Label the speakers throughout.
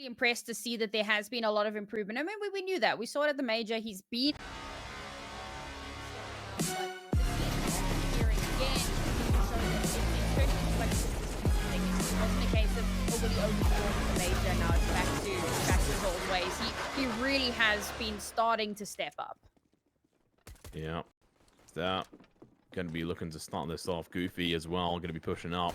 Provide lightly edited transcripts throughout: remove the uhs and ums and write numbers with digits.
Speaker 1: impressed to see that there has been a lot of improvement. I mean, we knew that. We saw it at the major. He's been wasn't a case of, oh, will he only score in the major? Now it's back to his old ways. He really has been starting to step up.
Speaker 2: Yeah. That going to be looking to start this off. KEiiiii as well, going to be pushing up.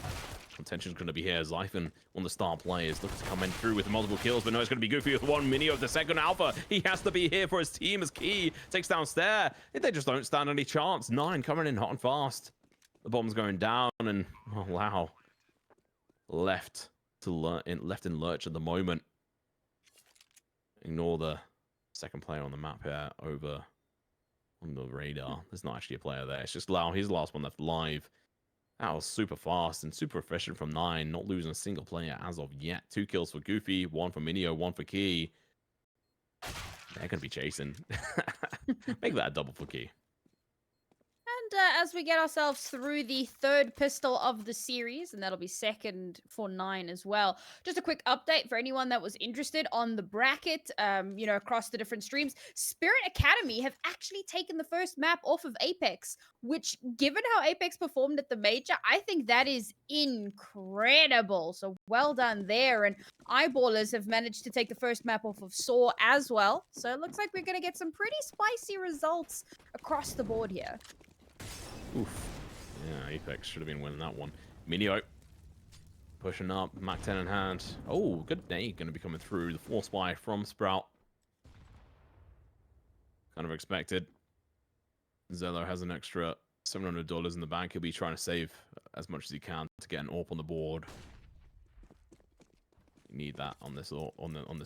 Speaker 2: Contention's going to be here. Zyphon, one of the star players, looking to come in through with multiple kills, but no, it's going to be KEiiiii with one mynio of the second alpha. He has to be here for his team as KEiiiii takes down StaehrH. They just don't stand any chance. 9 coming in hot and fast. The bomb's going down, and oh wow, left in lurch at the moment. Ignore the second player on the map here over on the radar. There's not actually a player there. It's just Lau. He's the last one left alive. That was super fast and super efficient from 9. Not losing a single player as of yet. 2 kills for KEiiiii, 1 for mynio, 1 for KEiiiii. They're going to be chasing. Make that a double for KEiiiii.
Speaker 1: And as we get ourselves through the third pistol of the series, and that'll be second for 9 as well. Just a quick update for anyone that was interested on the bracket, you know, across the different streams. Spirit Academy have actually taken the first map off of Apex, which, given how Apex performed at the major, I think that is incredible. So well done there. And Eyeballers have managed to take the first map off of Saw as well. So it looks like we're going to get some pretty spicy results across the board here.
Speaker 2: Oof. Yeah, Apex should have been winning that one. mynio pushing up, Mac 10 in hand. Oh, good day. Going to be coming through. The force buy from Sprout. Kind of expected. XELLOW has an extra $700 in the bank. He'll be trying to save as much as he can to get an AWP on the board. You need that on this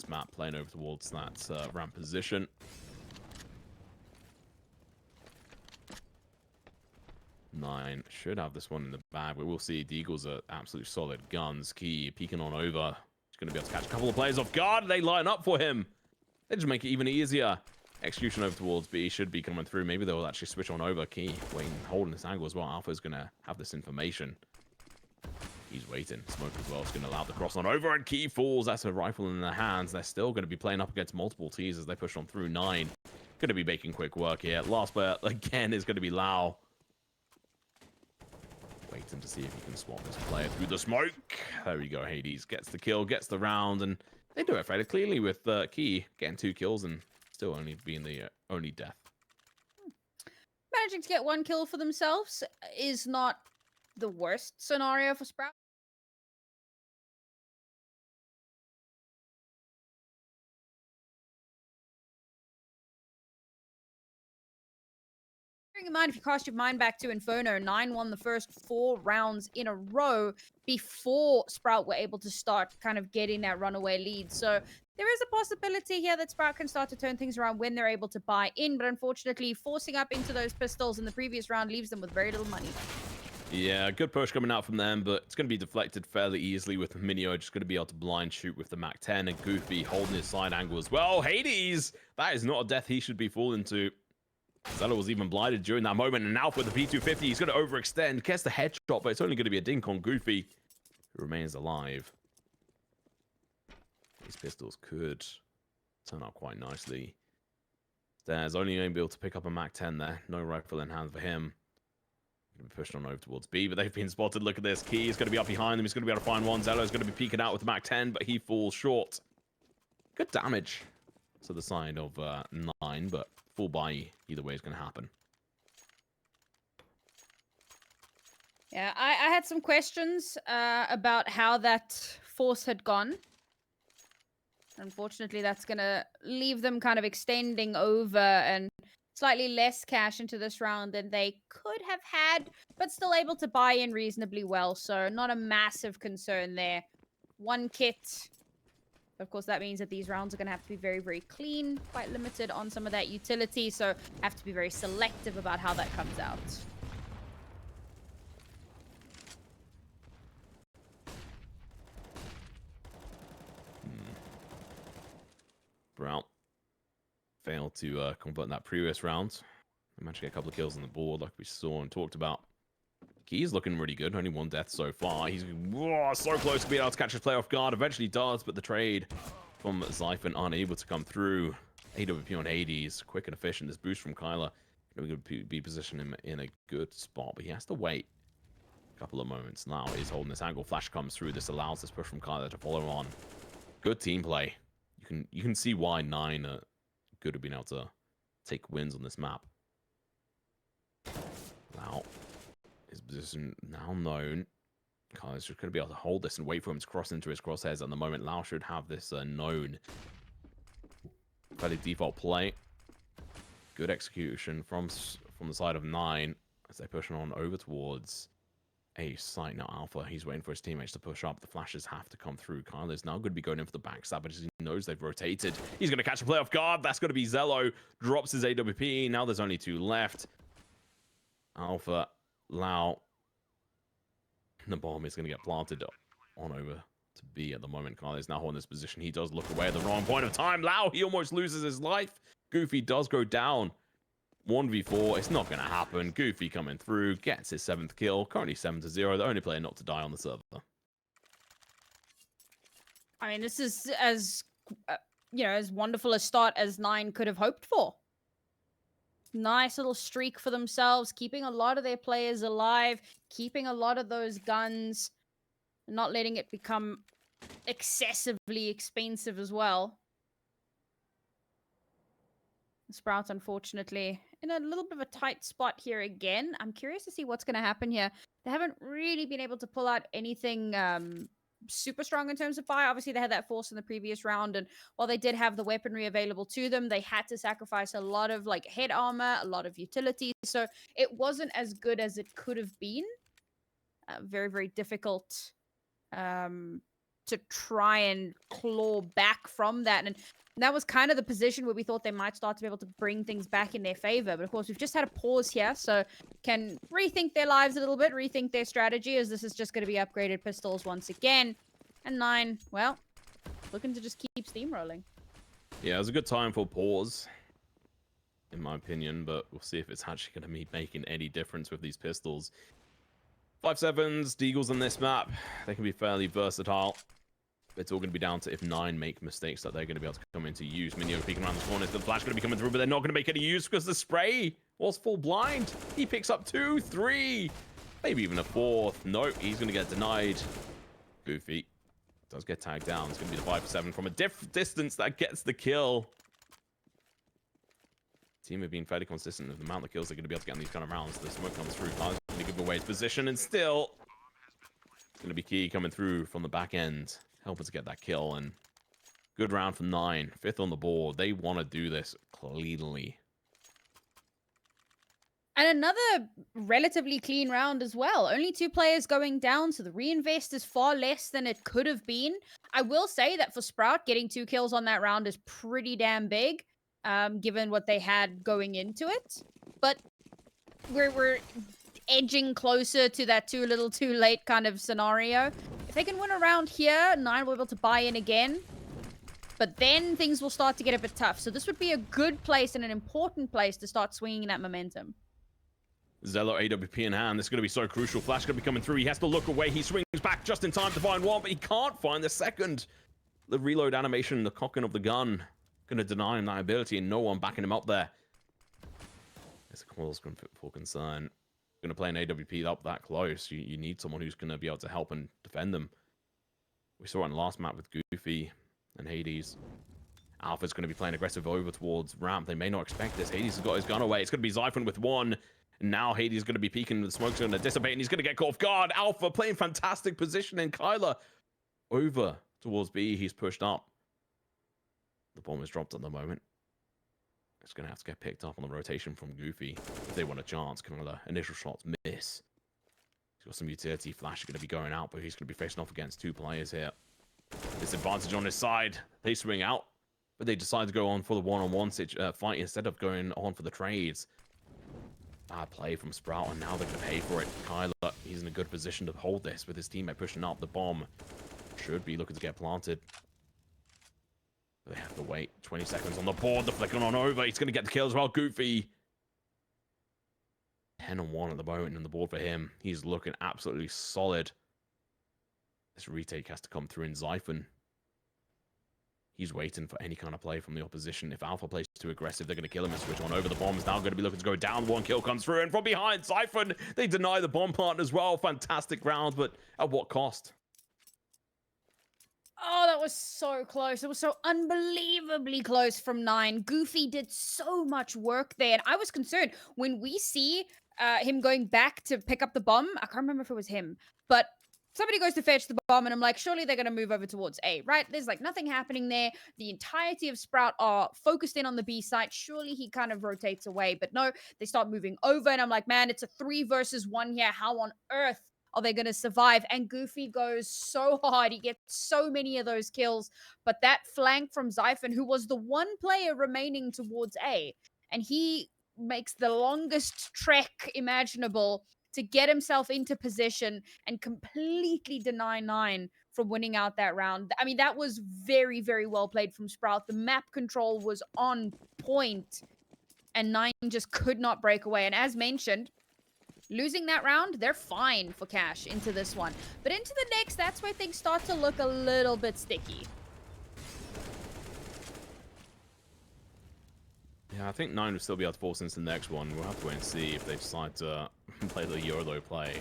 Speaker 2: map, playing over towards that ramp position. 9 should have this one in the bag, but we'll see. The Eagles are absolute solid guns. KEiiiii peeking on over. He's going to be able to catch a couple of players off guard. They line up for him. They just make it even easier. Execution over towards B should be coming through. Maybe they'll actually switch on over. KEiiiii waiting, holding this angle as well. Alpha's going to have this information. He's waiting. Smoke as well. It's going to allow the cross on over, and KEiiiii falls. That's a rifle in their hands. They're still going to be playing up against multiple T's as they push on through. 9 going to be making quick work here. Last player again is going to be Lau. Waiting to see if he can swap this player through the smoke. There we go. KEiiiii gets the kill, gets the round, and they do it fairly clearly with KEiiiii getting 2 kills and still only being the only death.
Speaker 1: Managing to get 1 kill for themselves is not the worst scenario for Sprout. Bearing in mind, if you cast your mind back to Inferno, 9 won the first 4 rounds in a row before Sprout were able to start kind of getting that runaway lead. So there is a possibility here that Sprout can start to turn things around when they're able to buy in, but unfortunately, forcing up into those pistols in the previous round leaves them with very little money.
Speaker 2: Yeah, good push coming out from them, but it's going to be deflected fairly easily with mynio just going to be able to blind shoot with the Mac 10, and KEiiiii holding his side angle as well. KEiiiii, that is not a death he should be falling to. XELLOW was even blinded during that moment, and now for the P250, he's going to overextend, gets the headshot, but it's only going to be a dink on KEiiiii, who remains alive. These pistols could turn out quite nicely. StaehrH's only going to be able to pick up a Mac 10 there. No rifle in hand for him. Going to be pushed on over towards B, but they've been spotted. Look at this. KEiiiii's going to be up behind them. He's going to be able to find one. XELLOW's going to be peeking out with the Mac 10, but he falls short. Good damage to the side of 9, but full buy either way is going to happen.
Speaker 1: Yeah, I had some questions about how that force had gone. Unfortunately, that's going to leave them kind of extending over and slightly less cash into this round than they could have had, but still able to buy in reasonably well. So not a massive concern there. 1 kit. Of course, that means that these rounds are going to have to be very, very clean, quite limited on some of that utility. So have to be very selective about how that comes out.
Speaker 2: Sprout failed to convert that previous round. They managed to get a couple of kills on the board like we saw and talked about. KEiiiii's looking really good. Only 1 death so far. He's so close to being able to catch his play off guard. Eventually does, but the trade from Zyphon unable to come through. AWP on Hades, quick and efficient. This boost from KEiiiii going to be positioning him in a good spot, but he has to wait a couple of moments. Now he's holding this angle. Flash comes through. This allows this push from KEiiiii to follow on. Good team play. You can see why 9 are good at being able to take wins on this map. Now his position now known. KEiiiii's just going to be able to hold this and wait for him to cross into his crosshairs. At the moment, Lau should have this known. Fairly default play. Good execution from the side of 9 as they're pushing on over towards a site. Now Alpha, he's waiting for his teammates to push up. The flashes have to come through. KEiiiii is now going to be going in for the backstab, but he knows they've rotated. He's going to catch a play off guard. That's going to be ZeLoAWP. Drops his AWP. Now there's only 2 left. Alpha, Lau. The bomb is going to get planted on over to B at the moment. KEiiiii is now holding this position. He does look away at the wrong point of time. Lau, he almost loses his life. Goofy does go down. 1v4. It's not going to happen. Goofy coming through. Gets his 7th kill. Currently 7-0. The only player not to die on the server.
Speaker 1: I mean, this is as, as wonderful a start as 9 could have hoped for. Nice little streak for themselves, keeping a lot of their players alive, keeping a lot of those guns, not letting it become excessively expensive as well. Sprout, unfortunately, in a little bit of a tight spot here again. I'm curious to see what's going to happen here. They haven't really been able to pull out anything super strong in terms of fire. Obviously, they had that force in the previous round, and while they did have the weaponry available to them, they had to sacrifice a lot of head armor, a lot of utility, so it wasn't as good as it could have been. Very, very difficult to try and claw back from that, and that was kind of the position where we thought they might start to be able to bring things back in their favor. But of course, we've just had a pause here, so can rethink their lives a little bit, rethink their strategy, as this is just going to be upgraded pistols once again. And 9, well, looking to just keep steamrolling.
Speaker 2: Yeah, it was a good time for pause, in my opinion, but we'll see if it's actually going to be making any difference with these pistols. 5.7s, Deagles on this map, they can be fairly versatile. It's all going to be down to if 9 make mistakes that they're going to be able to come into use. Mynio peeking around the corner. The flash going to be coming through, but they're not going to make any use because the spray was full blind. He picks up 2, 3, maybe even a 4th. Nope, he's going to get denied. Goofy does get tagged down. It's going to be the 5-7 from a distance that gets the kill. Team have been fairly consistent with the amount of kills they're going to be able to get in these kind of rounds. The smoke comes through. KEiiiii's going to give away his position, and still it's going to be KEiiiii coming through from the back end, helping to get that kill. And good round for 9, 5th on the board. They want to do this cleanly.
Speaker 1: And another relatively clean round as well. Only 2 players going down, so the reinvest is far less than it could have been. I will say that for Sprout, getting 2 kills on that round is pretty damn big, given what they had going into it. But we're edging closer to that too little too late kind of scenario. If they can win a round here, 9 will be able to buy in again. But then things will start to get a bit tough. So this would be a good place and an important place to start swinging that momentum.
Speaker 2: ZeLoAWP AWP in hand. This is going to be so crucial. Flash going to be coming through. He has to look away. He swings back just in time to find one, but he can't find the second. The reload animation, the cocking of the gun, going to deny him that ability, and no one backing him up there. There's a cause for concern. Going to play an AWP up that close. You need someone who's going to be able to help and defend them. We saw it in the last map with Goofy and Hades. Alpha's going to be playing aggressive over towards ramp. They may not expect this. Hades has got his gun away. It's going to be Zyphon with 1. And now Hades is going to be peeking. The smoke's going to dissipate, and he's going to get caught off guard. Alpha playing fantastic position in KEiiiii. Over towards B. He's pushed up. The bomb is dropped at the moment. It's going to have to get picked up on the rotation from Goofy if they want a chance. KEiiiii, initial shots miss. He's got some utility. Flash is going to be going out, but he's going to be facing off against 2 players here. Disadvantage on his side. They swing out, but they decide to go on for the one-on-one fight instead of going on for the trades. Bad play from Sprout, and now they're going to pay for it. KEiiiii, he's in a good position to hold this with his teammate pushing up. The bomb should be looking to get planted. But they have to wait 20 seconds on the board. The flicking on over. He's going to get the kill as well. Goofy. 10-1 at the moment on the board for him. He's looking absolutely solid. This retake has to come through in Zyphon. He's waiting for any kind of play from the opposition. If Alpha plays too aggressive, they're going to kill him and switch on over. The bomb's now going to be looking to go down. One kill comes through, and from behind, Zyphon, they deny the bomb partner as well. Fantastic round, but at what cost?
Speaker 1: Oh, that was so close. It was so unbelievably close from 9. Goofy did so much work there, and I was concerned when we see him going back to pick up the bomb. I can't remember if it was him, but somebody goes to fetch the bomb, and I'm like, surely they're going to move over towards A, right? There's like nothing happening there. The entirety of Sprout are focused in on the B site. Surely he kind of rotates away, but no, they start moving over, and I'm like, man, it's a 3 versus 1 here. How on earth are they going to survive? And Goofy goes so hard. He gets so many of those kills. But that flank from Zyphon, who was the one player remaining towards A, and he makes the longest trek imaginable to get himself into position and completely deny 9 from winning out that round. I mean, that was very, very well played from Sprout. The map control was on point, and 9 just could not break away. And as mentioned, losing that round, they're fine for cash into this one. But into the next, that's where things start to look a little bit sticky.
Speaker 2: Yeah, I think 9 will still be able to force into the next one. We'll have to wait and see if they decide to play the YOLO play.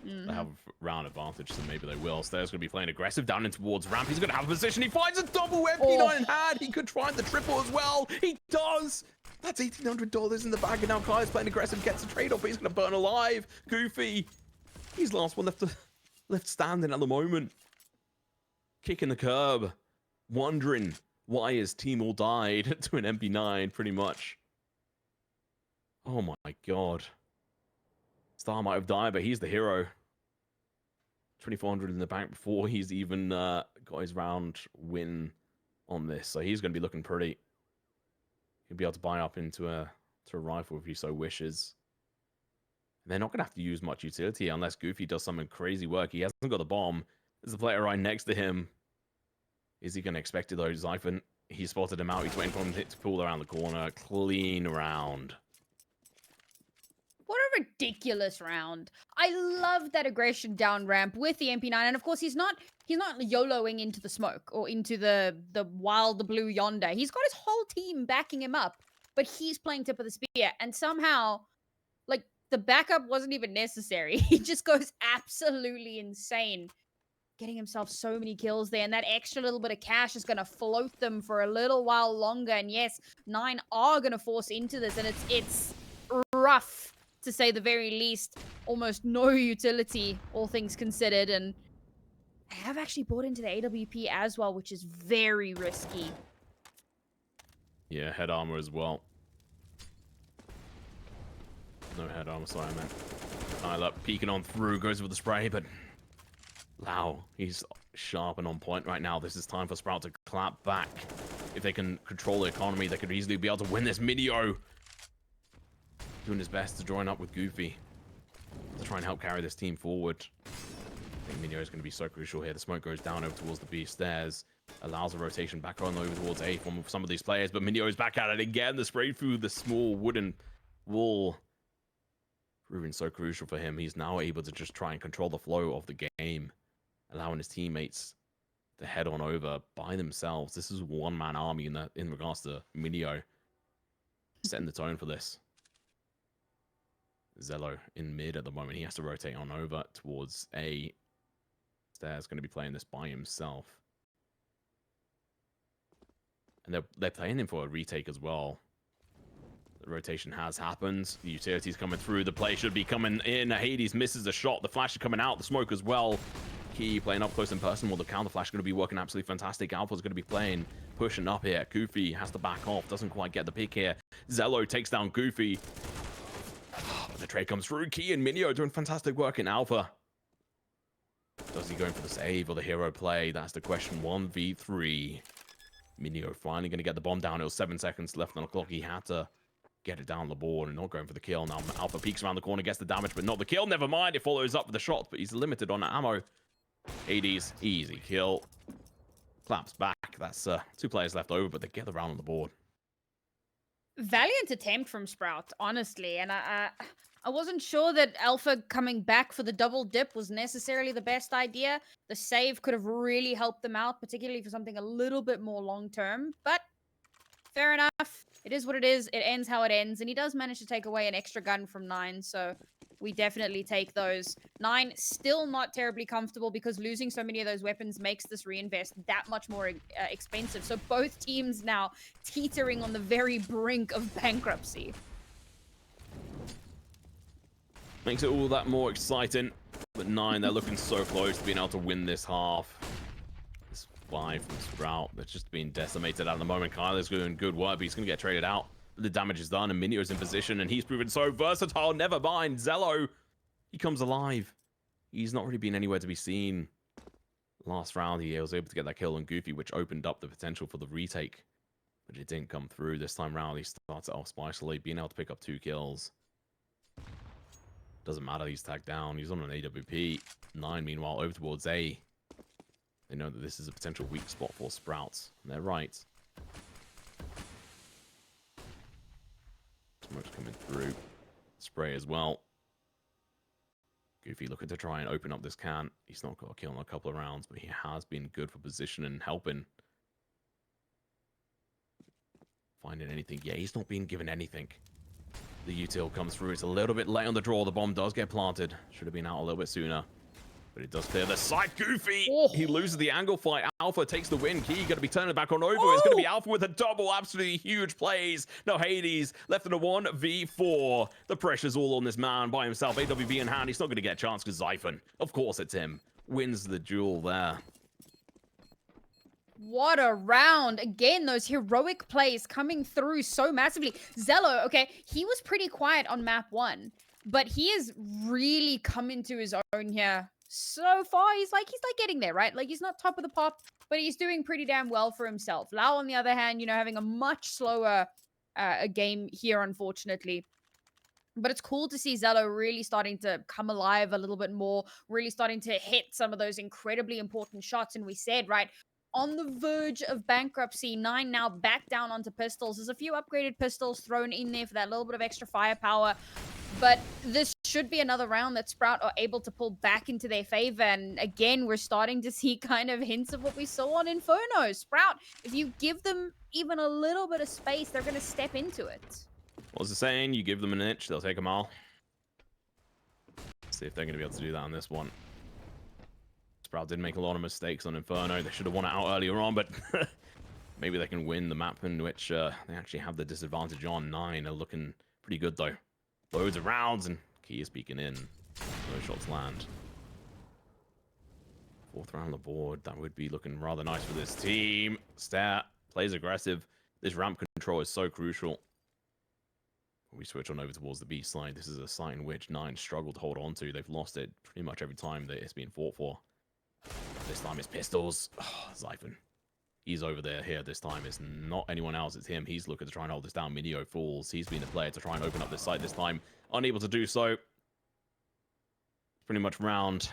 Speaker 2: They have round advantage, so maybe they will. StaehrH going to be playing aggressive down in towards ramp. He's going to have a position. He finds a double MP9 in hand. He could try the triple as well. He does. That's $1,800 in the bag, and now KEiiiii's playing aggressive, gets a trade-off, but he's going to burn alive. Goofy, he's the last one left standing at the moment. Kicking the curb, wondering why his team all died to an MP9, pretty much. Oh my god. Star might have died, but he's the hero. 2,400 in the bank before he's even got his round win on this, so he's going to be looking pretty. He'll be able to buy up into a rifle if he so wishes. And they're not going to have to use much utility unless Goofy does some crazy work. He hasn't got the bomb. There's a player right next to him. Is he going to expect it though? Zyphon, he spotted him out. He's waiting for him to pull around the corner. Clean round.
Speaker 1: What a ridiculous round. I love that aggression down ramp with the MP9. And of course, he's not YOLOing into the smoke or into the wild blue yonder. He's got his whole team backing him up, but he's playing tip of the spear. And somehow, like, the backup wasn't even necessary. He just goes absolutely insane, getting himself so many kills there. And that extra little bit of cash is going to float them for a little while longer. And yes, 9 are going to force into this. And it's rough, to say the very least. Almost no utility, all things considered. And I have actually bought into the AWP as well, which is very risky.
Speaker 2: Yeah, head armor as well. No head armor, sorry, I meant. KEiiiiii peeking on through, goes with the spray, but Lau, he's sharp and on point right now. This is time for Sprout to clap back. If they can control the economy, they could easily be able to win this mynio. Doing his best to join up with Goofy to try and help carry this team forward. I think mynio is going to be so crucial here. The smoke goes down over towards the B stairs, allows a rotation back on over towards A from some of these players, but mynio is back at it again. The spray through the small wooden wall proving so crucial for him. He's now able to just try and control the flow of the game, allowing his teammates to head on over by themselves. This is a one-man army in regards to mynio, setting the tone for this. XELLOW in mid at the moment. He has to rotate on over towards A. StaehrH going to be playing this by himself. And they're playing him for a retake as well. The rotation has happened. The utility's coming through. The play should be coming in. Hades misses the shot. The flash is coming out. The smoke as well. KEiiiiii playing up close and personal. The counter flash is going to be working absolutely fantastic. Alpha's going to be playing, pushing up here. Goofy has to back off. Doesn't quite get the pick here. XELLOW takes down Goofy. The trade comes through. KEiiiiii and mynio doing fantastic work in Alpha. Does he go for the save or the hero play? That's the question. 1v3. mynio finally going to get the bomb down. It was 7 seconds left on the clock. He had to get it down the board and not going for the kill. Now Alpha peeks around the corner, gets the damage, but not the kill. Never mind. It follows up with the shot, but he's limited on ammo. Hades, easy kill. Claps back. That's 2 players left over, but they get the round on the board.
Speaker 1: Valiant attempt from Sprout, honestly, and I wasn't sure that Alpha coming back for the double dip was necessarily the best idea. The save could have really helped them out, particularly for something a little bit more long term. But fair enough. It is what it is. It ends how it ends. And he does manage to take away an extra gun from 9. So we definitely take those. 9 still not terribly comfortable because losing so many of those weapons makes this reinvest that much more expensive. So both teams now teetering on the very brink of bankruptcy.
Speaker 2: Makes it all that more exciting. But 9, they're looking so close to being able to win this half. This 5 from Sprout, that's just being decimated at the moment. KEiiiii's doing good work, but he's going to get traded out. The damage is done, and mynio is in position, and he's proven so versatile. Never mind, XELLOW, he comes alive. He's not really been anywhere to be seen. Last round, he was able to get that kill on KEiiiii, which opened up the potential for the retake. But it didn't come through. This time round, he starts it off spicily, being able to pick up 2 kills. Doesn't matter, he's tagged down. He's on an AWP. 9, meanwhile, over towards A. They know that this is a potential weak spot for Sprouts. And they're right. Smoke's coming through. Spray as well. KEiiiii looking to try and open up this can. He's not got a kill in a couple of rounds, but he has been good for position and helping. Finding anything. Yeah, he's not being given anything. The util comes through. It's a little bit late on the draw. The bomb does get planted. Should have been out a little bit sooner. But it does clear the site. KEiiiii!
Speaker 1: Oh.
Speaker 2: He loses the angle fight. Alpha takes the win. KEiiiii going to be turning back on over. It's going to be Alpha with a double. Absolutely huge plays. No, KEiiii's left in a 1v4. The pressure's all on this man by himself. AWP in hand. He's not going to get a chance because Zyphon, of course it's him, wins the duel there.
Speaker 1: What a round. Again, those heroic plays coming through so massively. XELLOW, okay, he was pretty quiet on map 1, but he has really come into his own here so far. He's like getting there, right? Like, he's not top of the pop, but he's doing pretty damn well for himself. Lau, on the other hand, you know, having a much slower game here, unfortunately. But it's cool to see XELLOW really starting to come alive a little bit more, really starting to hit some of those incredibly important shots. And we said, right, on the verge of bankruptcy. 9 now back down onto pistols. There's a few upgraded pistols thrown in there for that little bit of extra firepower. But this should be another round that Sprout are able to pull back into their favor. And again, we're starting to see kind of hints of what we saw on Inferno. Sprout, if you give them even a little bit of space, they're going to step into it.
Speaker 2: What's the saying? You give them an inch, they'll take a mile. Let's see if they're going to be able to do that on this one. Sprout did make a lot of mistakes on Inferno. They should have won it out earlier on, but maybe they can win the map in which they actually have the disadvantage on. 9 are looking pretty good, though. Loads of rounds, and KEiiiii is peeking in. No shots land. 4th round on the board. That would be looking rather nice for this team. StaehrH plays aggressive. This ramp control is so crucial. We switch on over towards the B side. This is a site in which 9 struggled to hold on to. They've lost it pretty much every time that it's been fought for. This time it's pistols. Oh, Zyphon. He's over there here this time. It's not anyone else. It's him. He's looking to try and hold this down. mynio falls. He's been the player to try and open up this site this time. Unable to do so. Pretty much round.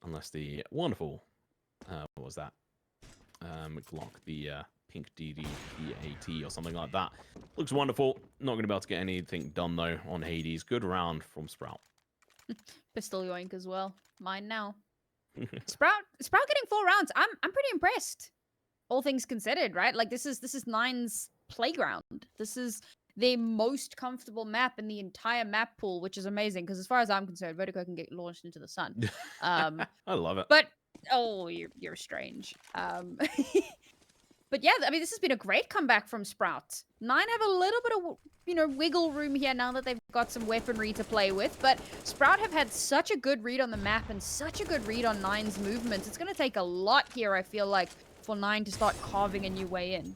Speaker 2: Unless the wonderful... what was that? Glock. The pink DDPAT or something like that. Looks wonderful. Not going to be able to get anything done, though, on Hades. Good round from Sprout.
Speaker 1: Pistol yoink as well. Mine now. Sprout getting 4 rounds. I'm pretty impressed. All things considered, right? Like, this is 9's playground. This is their most comfortable map in the entire map pool, which is amazing because as far as I'm concerned, Vertigo can get launched into the sun.
Speaker 2: I love it.
Speaker 1: But oh, you're strange. But yeah, I mean, this has been a great comeback from Sprout. 9 have a little bit of, you know, wiggle room here now that they've got some weaponry to play with. But Sprout have had such a good read on the map and such a good read on 9's movements. It's going to take a lot here, I feel like, for 9 to start carving a new way in.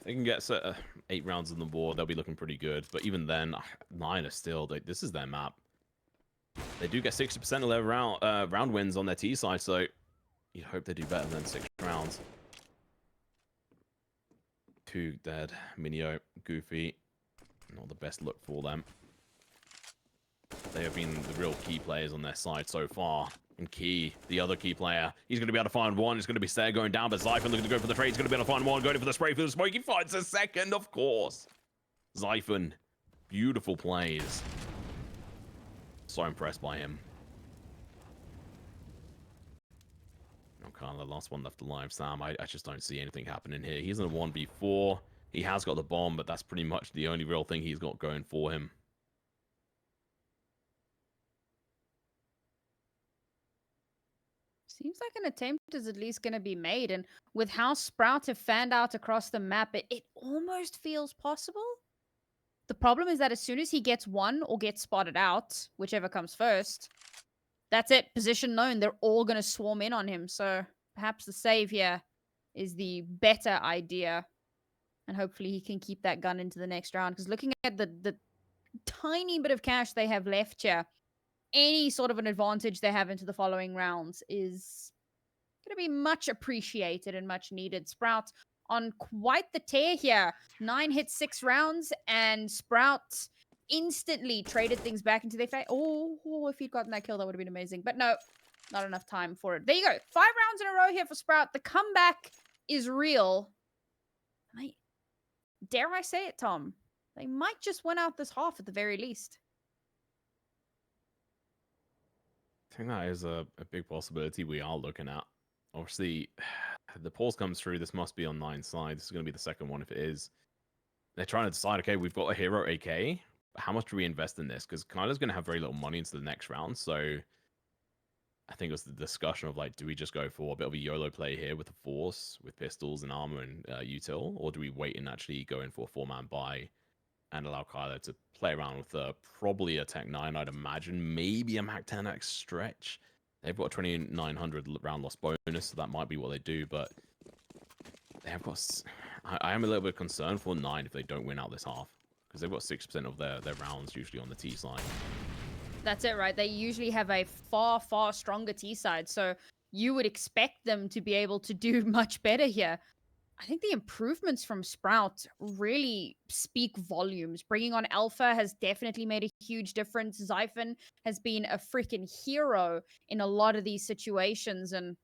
Speaker 2: They can get 8 rounds on the board. They'll be looking pretty good. But even then, 9 are still... this is their map. They do get 60% of their round wins on their T side, so you hope they do better than 6 rounds. 2 dead. mynio, KEiiiii. Not the best look for them. They have been the real key players on their side so far. And KEiiiii, the other key player, he's going to be able to find one. It's going to be StaehrH going down, but Zyphon looking to go for the trade. He's going to be able to find one, going in for the spray for the smoke. He finds a second, of course. Zyphon, beautiful plays. So impressed by him. Okay, the last one left alive, Sam. I just don't see anything happening here. He's in a 1v4. He has got the bomb, but that's pretty much the only real thing he's got going for him.
Speaker 1: Seems like an attempt is at least going to be made. And with how Sprout have fanned out across the map, it almost feels possible. The problem is that as soon as he gets one or gets spotted out, whichever comes first, that's it. Position known. They're all going to swarm in on him. So perhaps the save here is the better idea. And hopefully he can keep that gun into the next round. Because looking at the tiny bit of cash they have left here, any sort of an advantage they have into the following rounds is going to be much appreciated and much needed. Sprout on quite the tear here. 9 hits, 6 rounds, and Sprout instantly traded things back into their face. Oh, if he'd gotten that kill, that would have been amazing. But no, not enough time for it. There you go. 5 rounds in a row here for Sprout. The comeback is real. Dare I say it, Tom? They might just win out this half at the very least.
Speaker 2: I think that is a big possibility we are looking at. Obviously, the pause comes through. This must be on 9's side. This is going to be the second one if it is. They're trying to decide, okay, we've got a hero AK. How much do we invest in this? Because KEiiiii's going to have very little money into the next round. So I think it was the discussion of, like, do we just go for a bit of a YOLO play here with the Force, with pistols and armor and util? Or do we wait and actually go in for a 4-man buy and allow KEiiiii to play around with probably a Tech 9, I'd imagine. Maybe a Mac 10X stretch. They've got a 2900 round loss bonus, so that might be what they do, but they have got... I am a little bit concerned for 9 if they don't win out this half, because they've got 6% of their rounds usually on the T side.
Speaker 1: That's it, right? They usually have a far, far stronger T side, so you would expect them to be able to do much better here. I think the improvements from Sprout really speak volumes. Bringing on Alpha has definitely made a huge difference. Zyphon has been a freaking hero in a lot of these situations. And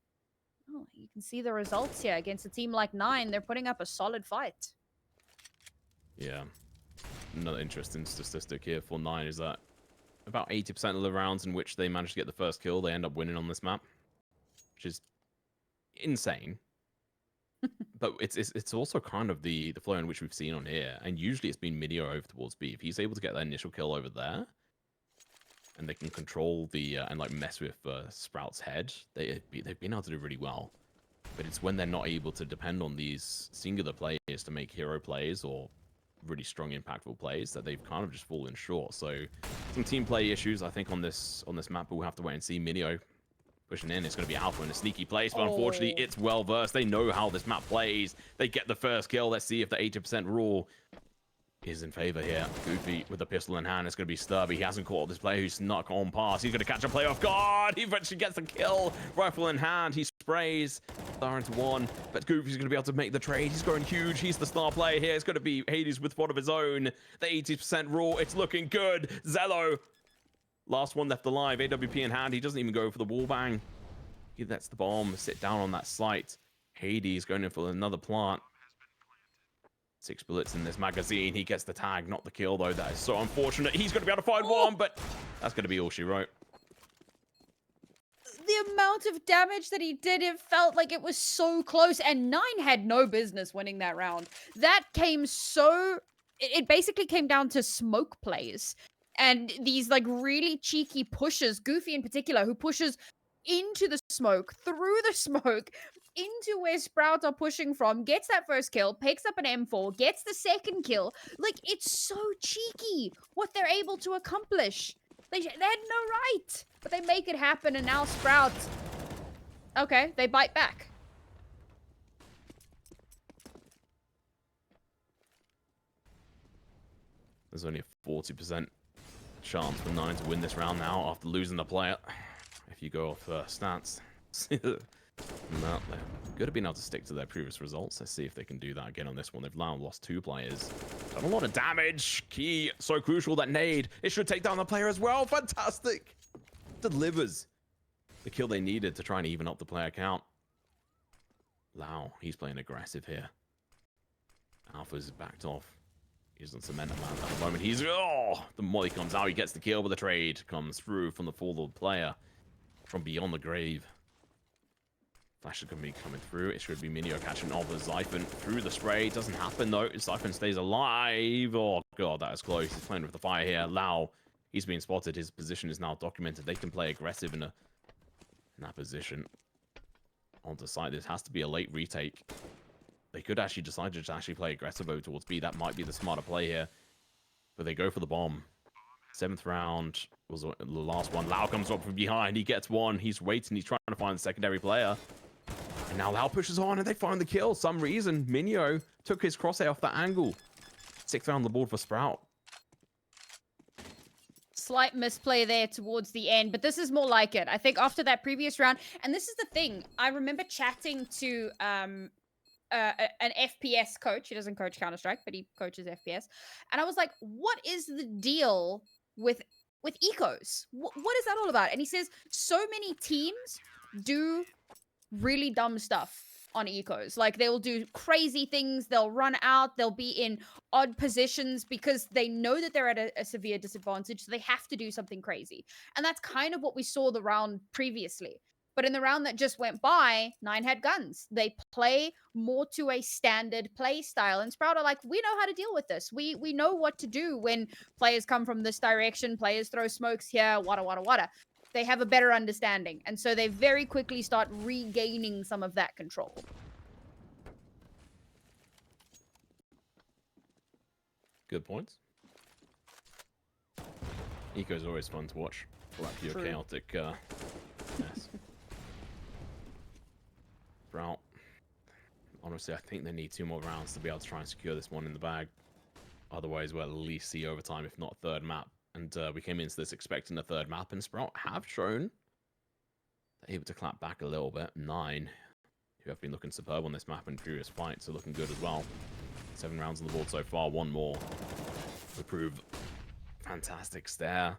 Speaker 1: you can see the results here. Against a team like 9, they're putting up a solid fight.
Speaker 2: Yeah. Another interesting statistic here for 9 is that about 80% of the rounds in which they manage to get the first kill, they end up winning on this map, which is insane. But it's also kind of the flow in which we've seen on here, and usually it's been mynio over towards B. If he's able to get that initial kill over there, and they can control the and like mess with Sprout's head, they've been able to do really well. But it's when they're not able to depend on these singular players to make hero plays or really strong, impactful plays that they've kind of just fallen short. So some team play issues, I think, on this map, but we'll have to wait and see. mynio pushing in. It's going to be Alpha in a sneaky place, but unfortunately, it's well versed. They know how this map plays. They get the first kill. Let's see if the 80% rule is in favor here. Goofy with the pistol in hand. It's going to be Sturby. He hasn't caught this player who snuck on past. He's going to catch a player off guard. He eventually gets the kill. Rifle in hand. He sprays. Star into 1, but Goofy's going to be able to make the trade. He's going huge. He's the star player here. It's going to be Hades with one of his own. The 80% rule. It's looking good. XELLOW. Last one left alive. AWP in hand. He doesn't even go for the wall bang. He lets the bomb sit down on that site. Hades going in for another plant. 6 bullets in this magazine. He gets the tag, not the kill, though. That is so unfortunate. He's going to be able to find one, but that's going to be all she wrote.
Speaker 1: The amount of damage that he did, it felt like it was so close. And 9 had no business winning that round. That came so... It basically came down to smoke plays. And these, like, really cheeky pushes, Goofy in particular, who pushes into the smoke, through the smoke, into where Sprout are pushing from, gets that first kill, picks up an M4, gets the second kill. Like, it's so cheeky what they're able to accomplish. They had no right, but they make it happen, and now Sprout... Okay, they bite back.
Speaker 2: There's only a 40% chance for 9 to win this round now after losing the player. If you go off stats. No, they're good at being able to stick to their previous results. Let's see if they can do that again on this one. They've now lost 2 players. Done a lot of damage. KEiiiiii, so crucial. That nade. It should take down the player as well. Fantastic. Delivers. the kill they needed to try and even up the player count. Lau, he's playing aggressive here. Alpha's backed off. He doesn't cement a man at the moment. He's... Oh! The molly comes out. He gets the kill, but the trade comes through from the forward player from beyond the grave. Flash is going to be coming through. It should be mynio catching off the Zyphon through the spray. It doesn't happen, though. Zyphon stays alive. Oh, God, that is close. He's playing with the fire here. Lau, he's being spotted. His position is now documented. They can play aggressive in that position. Onto site. This has to be a late retake. They could actually decide to just actually play aggressive over towards B. That might be the smarter play here. But they go for the bomb. 7th round was the last one. Lau comes up from behind. He gets one. He's waiting. He's trying to find the secondary player. And now Lau pushes on and they find the kill. Some reason, mynio took his crosshair off that angle. 6th round on the board for Sprout.
Speaker 1: Slight misplay there towards the end, but this is more like it. I think after that previous round, and this is the thing, I remember chatting to an FPS coach. He doesn't coach Counter-Strike, but he coaches FPS. And I was like, what is the deal with ecos? What is that all about? And he says, so many teams do really dumb stuff on ecos. Like, they'll do crazy things, they'll run out, they'll be in odd positions because they know that they're at a severe disadvantage, so they have to do something crazy. And that's kind of what we saw the round previously. But in the round that just went by, Nine had guns. They play more to a standard play style. And Sprout are like, we know how to deal with this. We know what to do when players come from this direction, players throw smokes here, wada. They have a better understanding. And so they very quickly start regaining some of that control.
Speaker 2: Good points. Eco's always fun to watch. Like your chaotic mess. Sprout. Honestly, I think they need 2 more rounds to be able to try and secure this one in the bag. Otherwise, we'll at least see overtime, if not a 3rd map. And we came into this expecting a 3rd map, and Sprout have shown they're able to clap back a little bit. 9, who have been looking superb on this map in previous fights, are looking good as well. 7 rounds on the board so far, 1 more to prove. Fantastic StaehrH.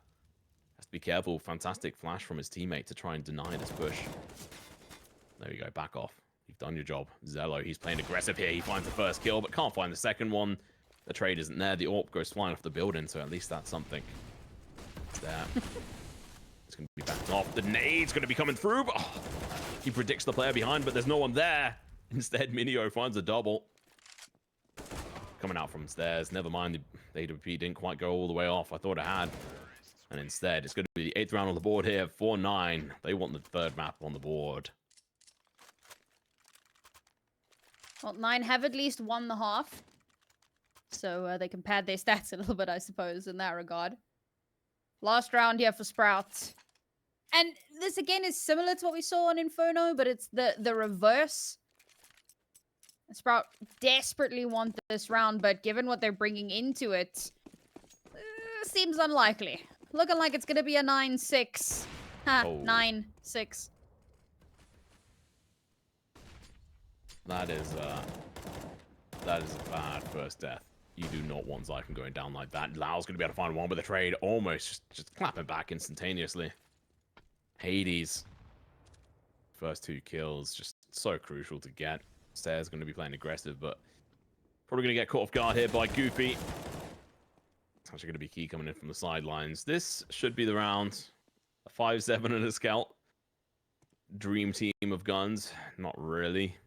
Speaker 2: Has to be careful. Fantastic flash from his teammate to try and deny this push. There we go, back off. You've done your job. XELLOW, he's playing aggressive here. He finds the 1st kill, but can't find the 2nd one. The trade isn't there. The AWP goes flying off the building, so at least that's something. It's there. It's going to be backed off. The nade's going to be coming through, but he predicts the player behind, but there's no one there. Instead, mynio finds a double. Coming out from stairs. Never mind, the AWP didn't quite go all the way off. I thought it had. And instead, it's going to be the 8th round on the board here. 4-9. They want the 3rd map on the board.
Speaker 1: Well, 9 have at least won the half. So they can pad their stats a little bit, I suppose, in that regard. Last round here for Sprout. And this, again, is similar to what we saw on Inferno, but it's the reverse. Sprout desperately want this round, but given what they're bringing into it, seems unlikely. Looking like it's going to be a 9-6. Ha, 9-6.
Speaker 2: That is a bad first death. You do not want Zyphon going down like that. Lau's going to be able to find one with a trade. Almost just clapping back instantaneously. KEiiiii. First 2 kills. Just so crucial to get. StaehrH's going to be playing aggressive, but probably going to get caught off guard here by Goofy. It's actually going to be KEiiiii coming in from the sidelines. This should be the round. A 5-7 and a scout. Dream team of guns. Not really.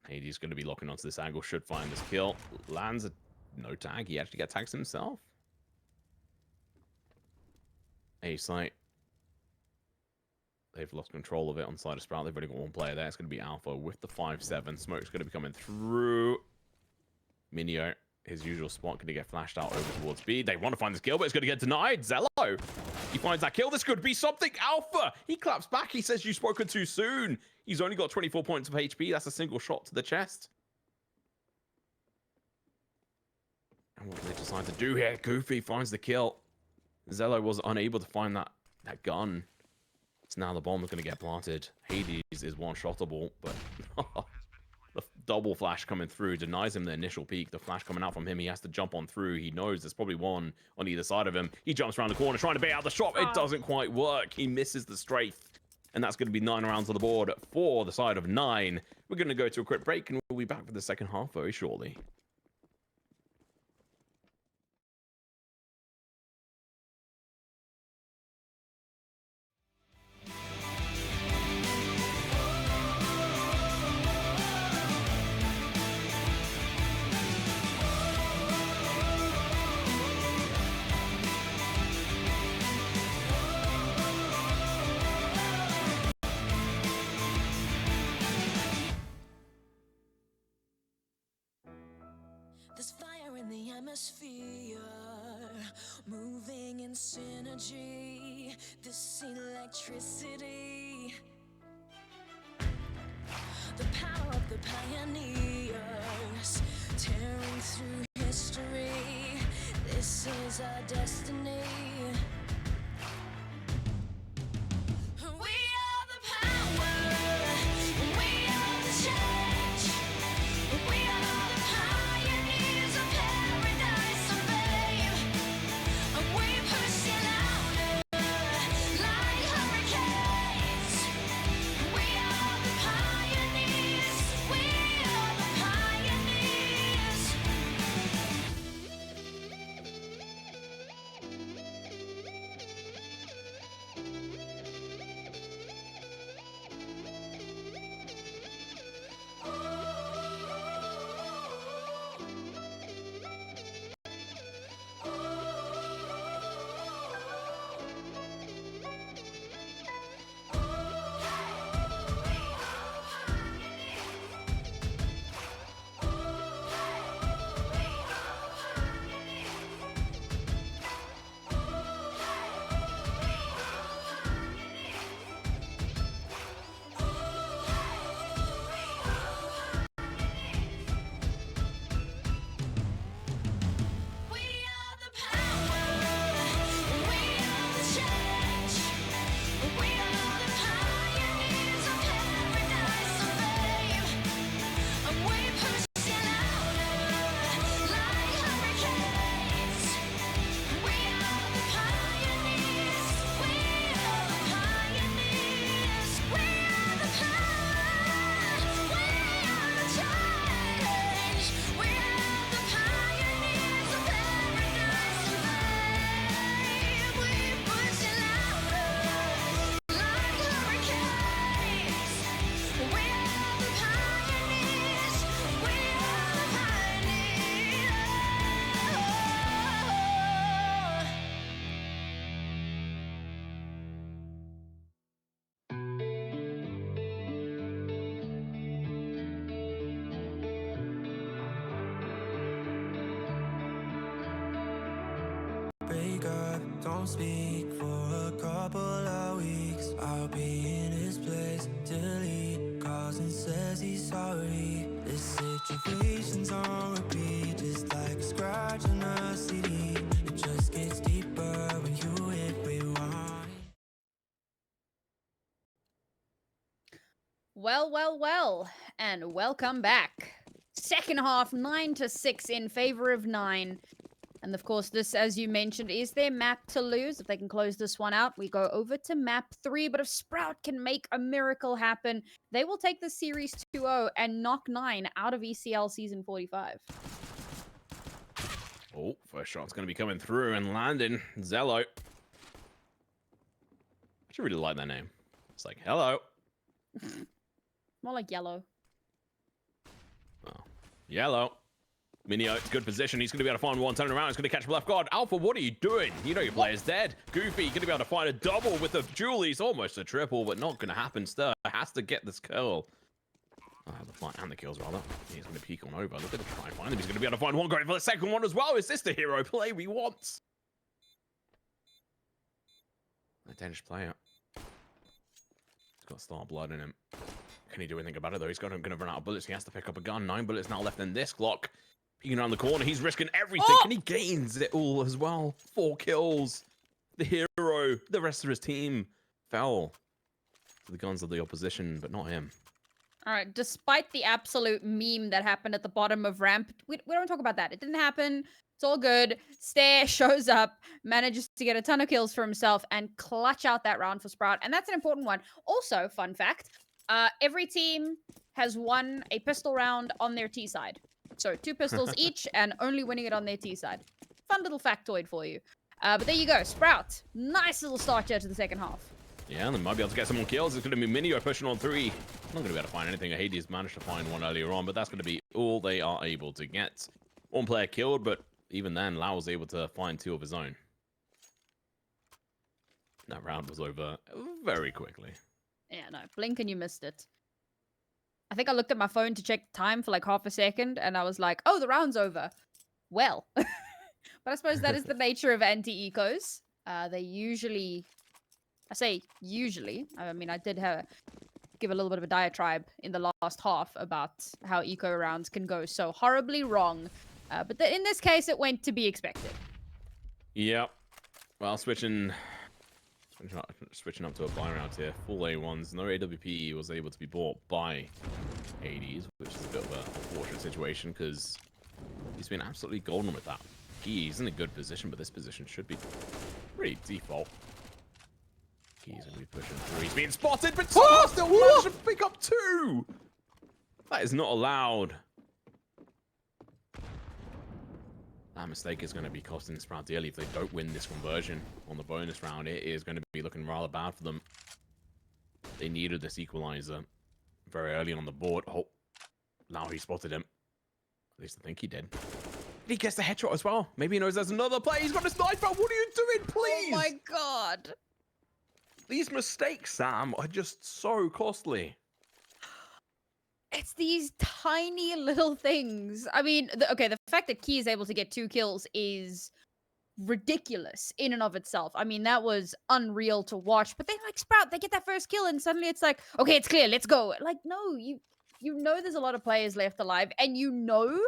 Speaker 2: KEiiii's going to be locking onto this angle. Should find this kill. Lands a no tag. He actually gets tags himself. A site. They've lost control of it on the side of Sprout. They've already got 1 player there. It's going to be Alpha with the 5-7. Smoke's going to be coming through. mynio, his usual spot, going to get flashed out over towards B. They want to find this kill, but it's going to get denied. XELLOW, he finds that kill. This could be something. Alpha, he claps back. He says, you've spoken too soon. He's only got 24 points of HP. That's a single shot to the chest. And what do they decide to do here? Goofy finds the kill. XELLOW was unable to find that gun. So now the bomb is going to get planted. KEiiiii is one-shottable, but double flash coming through denies him the initial peek. The flash coming out from him, he has to jump on through. He knows there's probably one on either side of him. He jumps around the corner trying to bait out the shot. It doesn't quite work. He misses the strafe. And that's going to be 9 rounds on the board for the side of 9. We're going to go to a quick break, and we'll be back for the second half very shortly.
Speaker 3: There's fire in the atmosphere, moving in synergy. This electricity, the power of the pioneers, tearing through history. This is our destiny. We are the power, we are the change, we are the pioneers of paradise and babe. We push it louder like hurricanes. We are the pioneers, we are the pioneers. We are the power, we are the change, we are the pioneers of paradise and babe. We push it louder like hurricanes. We are the pioneers, we are the pioneers. We are the power, we are the change, we are the pioneers of paradise and babe. We push it louder like hurricanes. We are the pioneers, we are the pioneers.
Speaker 4: Break up, don't speak for a couple of weeks. I'll be in his place till he calls and says he's sorry. This situation's on repeat, just like a scratch on a CD. It just gets deeper when you hit rewind.
Speaker 1: Well, and welcome back. Second half, 9-6 in favor of 9. And of course, this, as you mentioned, is their map to lose. If they can close this one out, we go over to map 3. But if Sprout can make a miracle happen, they will take the series 2-0 and knock 9 out of ECL season 45.
Speaker 2: Oh, first shot's going to be coming through and landing. XELLOW. I actually really like that name. It's like, hello.
Speaker 1: More like yellow.
Speaker 2: Oh, yellow. Mynio, good position. He's going to be able to find one, turning around. He's going to catch him left guard. Alpha, what are you doing? You know your player's dead. Goofy, going to be able to find a double with the Julie's. Almost a triple, but not going to happen. Stir has to get this kill. The fight and the kills, rather. He's going to peek on over. Look at the try and find him. He's going to be able to find one great for the second one as well. Is this the hero play we want? A Danish player. He's got star blood in him. Can he do anything about it, though? He's going to run out of bullets. He has to pick up a gun. 9 bullets now left in this Glock. Peeking around the corner. He's risking everything, and he gains it all as well. 4 kills. The hero. The rest of his team fell to the guns of the opposition, but not him.
Speaker 1: All right, despite the absolute meme that happened at the bottom of ramp, we don't talk about that. It didn't happen. It's all good. Staehr shows up, manages to get a ton of kills for himself, and clutch out that round for Sprout. And that's an important one. Also, fun fact, every team has won a pistol round on their T side. So 2 pistols each, and only winning it on their T side. Fun little factoid for you. But there you go, Sprout. Nice little start here to the second half.
Speaker 2: Yeah, and they might be able to get some more kills. It's going to be mynio pushing on 3. I'm not going to be able to find anything. KEiiiii managed to find one earlier on, but that's going to be all they are able to get. 1 player killed, but even then, Lau was able to find 2 of his own. That round was over very quickly.
Speaker 1: Yeah, no, blink and you missed it. I think I looked at my phone to check time for like half a second, and I was like, oh, the round's over. Well. But I suppose that is the nature of anti-ecos. They usually... I say usually. I mean, I did give a little bit of a diatribe in the last half about how eco rounds can go so horribly wrong. But in this case, it went to be expected.
Speaker 2: Yep. Well, switching up to a buy round here. Full A1s. No AWP was able to be bought by KEiiiii, which is a bit of an unfortunate situation because he's been absolutely golden with that. He's in a good position, but this position should be pretty default. He's going to be pushing through. He's being spotted, but still managed to pick up 2. That is not allowed. That mistake is going to be costing Sprout dearly if they don't win this conversion on the bonus round. It is going to be looking rather bad for them. They needed this equalizer very early on the board. Oh, now he spotted him. At least I think he did. He gets the headshot as well. Maybe he knows there's another play. He's got a sniper. What are you doing, please?
Speaker 1: Oh my god.
Speaker 2: These mistakes, Sam, are just so costly.
Speaker 1: It's these tiny little things. I mean, the fact that KEiiiii is able to get 2 kills is ridiculous in and of itself. I mean, that was unreal to watch. But then, like, Sprout, they get that first kill, and suddenly it's like, okay, it's clear, let's go. Like, no, you know there's a lot of players left alive, and you know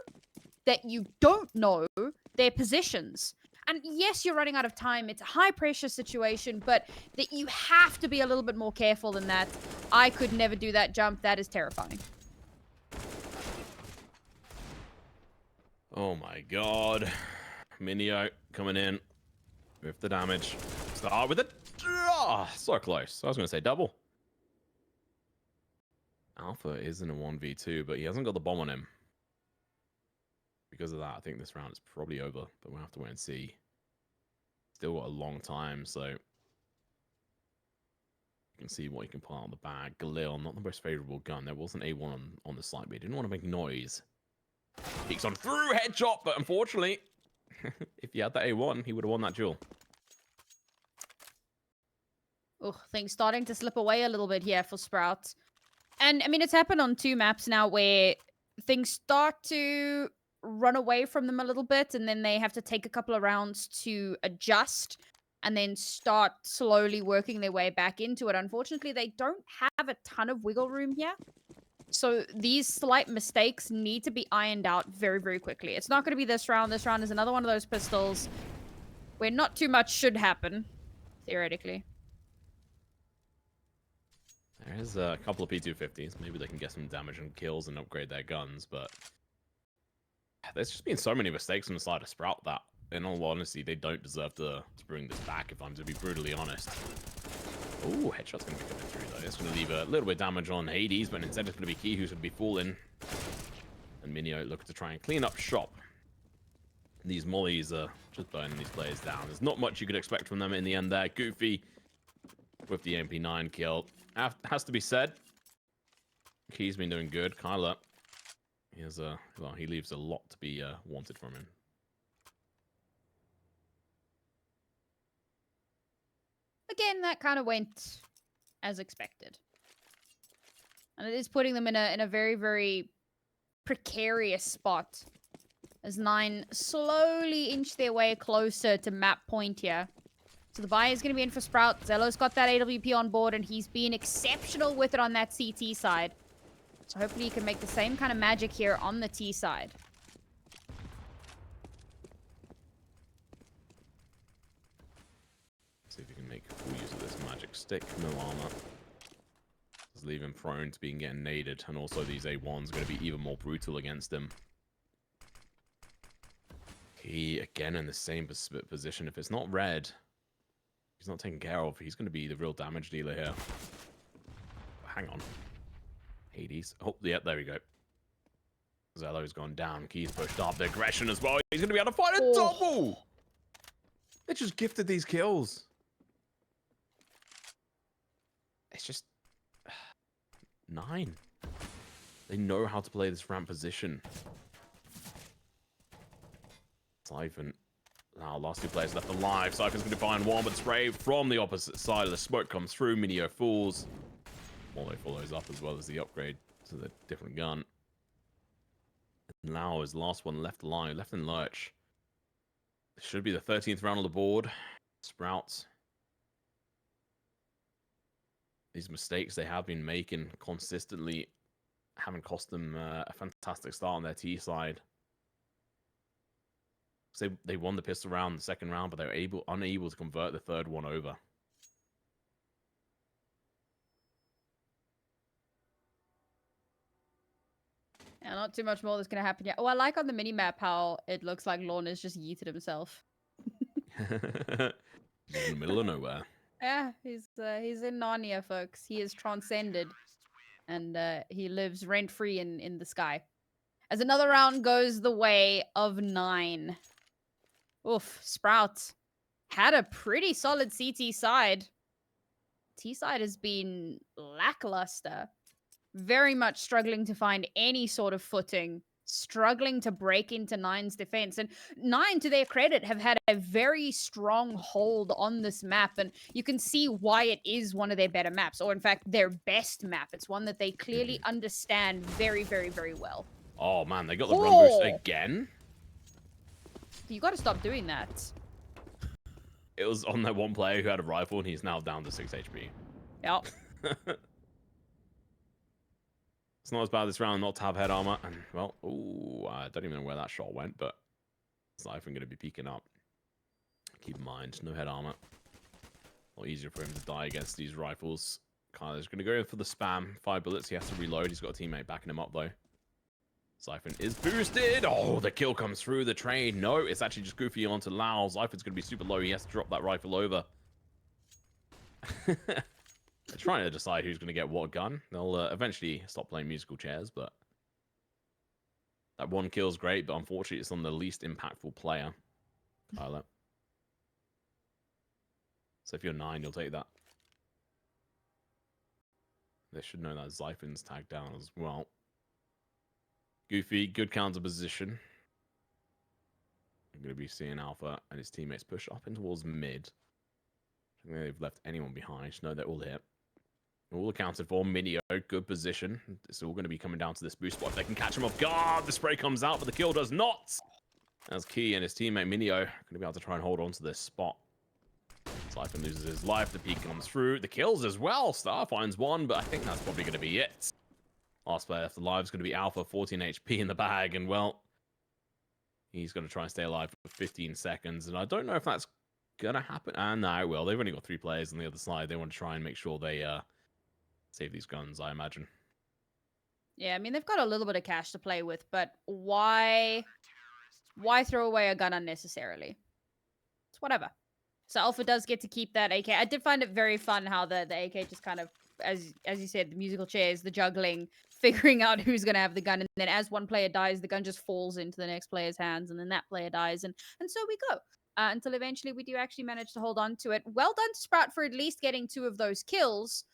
Speaker 1: that you don't know their positions. And yes, you're running out of time. It's a high-pressure situation, but that you have to be a little bit more careful than that. I could never do that jump. That is terrifying.
Speaker 2: Oh my god. Mynio coming in with the damage. Start with it. So close. I was going to say double. Alpha is in a 1v2, but he hasn't got the bomb on him. Because of that, I think this round is probably over, but we'll have to wait and see. Still got a long time, so you can see what he can pull out of the bag. Galil, not the most favorable gun. There was an A1 on the side, but he didn't want to make noise. Peeks on through, headshot, but unfortunately, if he had that A1, he would have won that duel.
Speaker 1: Oh, things starting to slip away a little bit here for Sprout. And, I mean, it's happened on 2 maps now where things start to run away from them a little bit, and then they have to take a couple of rounds to adjust and then start slowly working their way back into it. Unfortunately, they don't have a ton of wiggle room here. So these slight mistakes need to be ironed out very, very quickly. It's not going to be this round. This round is another one of those pistols where not too much should happen, theoretically.
Speaker 2: There's a couple of P250s. Maybe they can get some damage and kills and upgrade their guns, but there's just been so many mistakes on the side of Sprout that, in all honesty, they don't deserve to bring this back, if I'm to be brutally honest. Ooh, headshot's going to be coming through, though. It's going to leave a little bit of damage on KEiiiii, but instead it's going to be KEiiiii who's going to be falling. And mynio looking to try and clean up shop. These mollies are just burning these players down. There's not much you could expect from them in the end there. Goofy with the MP9 kill. Has to be said, KEiiiii's been doing good. KEiiiii, he has well, he leaves a lot to be wanted from him.
Speaker 1: Again, that kind of went as expected. And it is putting them in a very, very precarious spot. As 9 slowly inch their way closer to map point here. So the buy is going to be in for Sprout. XELLOW's got that AWP on board, and he's been exceptional with it on that CT side. So hopefully he can make the same kind of magic here on the T side.
Speaker 2: See if we can make full use of this magic stick. No armor. does leave him prone to being getting naded, and also these A1s are going to be even more brutal against him. He again in the same position. If it's not red, he's not taken care of. He's going to be the real damage dealer here. Hang on. Hades. Oh, yeah, there we go. Zello's gone down. KEiiiii's pushed up. The aggression as well. He's going to be able to find a double. They just gifted these kills. It's just 9. They know how to play this ramp position. Zyphon. Now, last 2 players left alive. Zyphon's going to find one, but spray from the opposite side of the smoke comes through. mynio falls. Mollo follows up as well as the upgrade to the different gun. And Lau is the last one left alive, left in lurch. This should be the 13th round on the board. Sprout. These mistakes they have been making consistently haven't cost them a fantastic start on their T side. So they won the pistol round, the second round, but they were unable to convert the third one over.
Speaker 1: Yeah, not too much more that's going to happen yet. Oh, I like on the mini-map how it looks like Lorna's just yeeted himself.
Speaker 2: He's in the middle of nowhere.
Speaker 1: Yeah, he's in Narnia, folks. He is transcended. And he lives rent-free in the sky. As another round goes the way of 9. Oof, Sprout had a pretty solid CT side. T side has been lackluster. Very much struggling to find any sort of footing. Struggling to break into 9's defense. And 9, to their credit, have had a very strong hold on this map. And you can see why it is one of their better maps. Or, in fact, their best map. It's one that they clearly understand very, very, very well.
Speaker 2: Oh, man, they got the run boost again?
Speaker 1: You got to stop doing that.
Speaker 2: It was on that one player who had a rifle, and he's now down to 6 HP.
Speaker 1: Yep.
Speaker 2: It's not as bad this round not to have head armor. And, well, ooh, I don't even know where that shot went, but Zyphon going to be peeking up. Keep in mind, no head armor. A lot easier for him to die against these rifles. Kyler's going to go in for the spam. 5 bullets, he has to reload. He's got a teammate backing him up, though. Zyphon is boosted. Oh, the kill comes through the train. No, it's actually just Goofy onto Lau. Zyphon's going to be super low. He has to drop that rifle over. They're trying to decide who's going to get what gun. They'll eventually stop playing musical chairs, but that one kill's great, but unfortunately it's on the least impactful player, Kyler. So if you're 9, you'll take that. They should know that Zyphon's tagged down as well. Goofy, good counter position. I'm going to be seeing Alpha and his teammates push up in towards mid. I don't think they've left anyone behind. No, they're all here. All accounted for. mynio, good position. It's all going to be coming down to this boost spot. If they can catch him off guard, the spray comes out, but the kill does not. As KEiiiiii and his teammate mynio going to be able to try and hold on to this spot. Zyphon loses his life. The peek comes through. The kills as well. Star finds one, but I think that's probably going to be it. Last player left alive is going to be Alpha, 14 HP in the bag, and well, he's going to try and stay alive for 15 seconds, and I don't know if that's going to happen. And no, it will. They've only got 3 players on the other side. They want to try and make sure they save these guns, I imagine.
Speaker 1: Yeah, I mean, they've got a little bit of cash to play with, but why throw away a gun unnecessarily? It's whatever. So Alpha does get to keep that AK. I did find it very fun how the AK just kind of, as you said, the musical chairs, the juggling, figuring out who's going to have the gun. And then as one player dies, the gun just falls into the next player's hands, and then that player dies. And so we go. Until eventually we do actually manage to hold on to it. Well done to Sprout for at least getting 2 of those kills.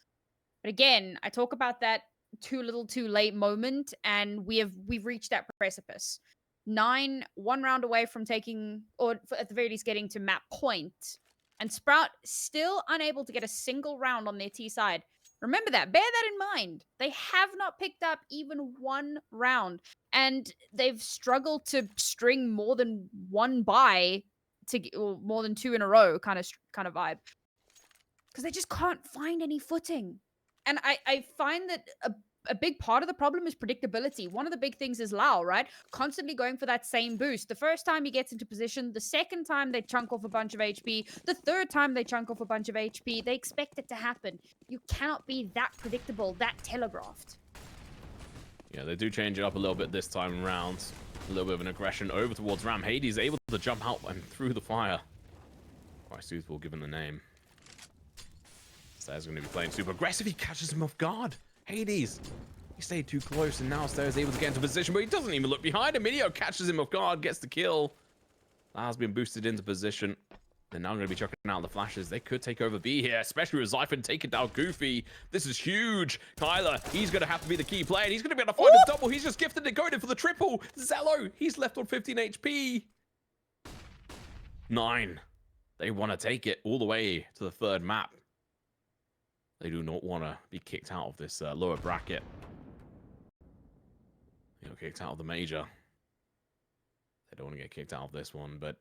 Speaker 1: But again, I talk about that too little too late moment, and we've reached that precipice. 9, 1 round away from taking, or at the very least getting to map point. And Sprout still unable to get a single round on their T side. Remember that. Bear that in mind. They have not picked up even 1 round. And they've struggled to string more than 1 buy, or more than 2 in a row kind of vibe. Because they just can't find any footing. And I find that a big part of the problem is predictability. One of the big things is Lau, right? Constantly going for that same boost. The first time he gets into position, the second time they chunk off a bunch of HP, the third time they chunk off a bunch of HP, they expect it to happen. You cannot be that predictable, that telegraphed.
Speaker 2: Yeah, they do change it up a little bit this time around. A little bit of an aggression over towards Ram. Hades able to jump out and through the fire. Quite suitable given the name. Staehr's going to be playing super aggressive. He catches him off guard. Hades, he stayed too close, and now Staehr's able to get into position, but he doesn't even look behind him. Mynio catches him off guard, gets the kill. Lau's been boosted into position. They're now going to be chucking out the flashes. They could take over B here, especially with Zyphon taking down Goofy. This is huge. KEiiiii, he's going to have to be the key player. He's going to be able to find a double. He's just gifted it, going in for the triple. XELLOW, he's left on 15 HP. 9. They want to take it all the way to the third map. They do not want to be kicked out of this lower bracket. They got kicked out of the major. They don't want to get kicked out of this one, but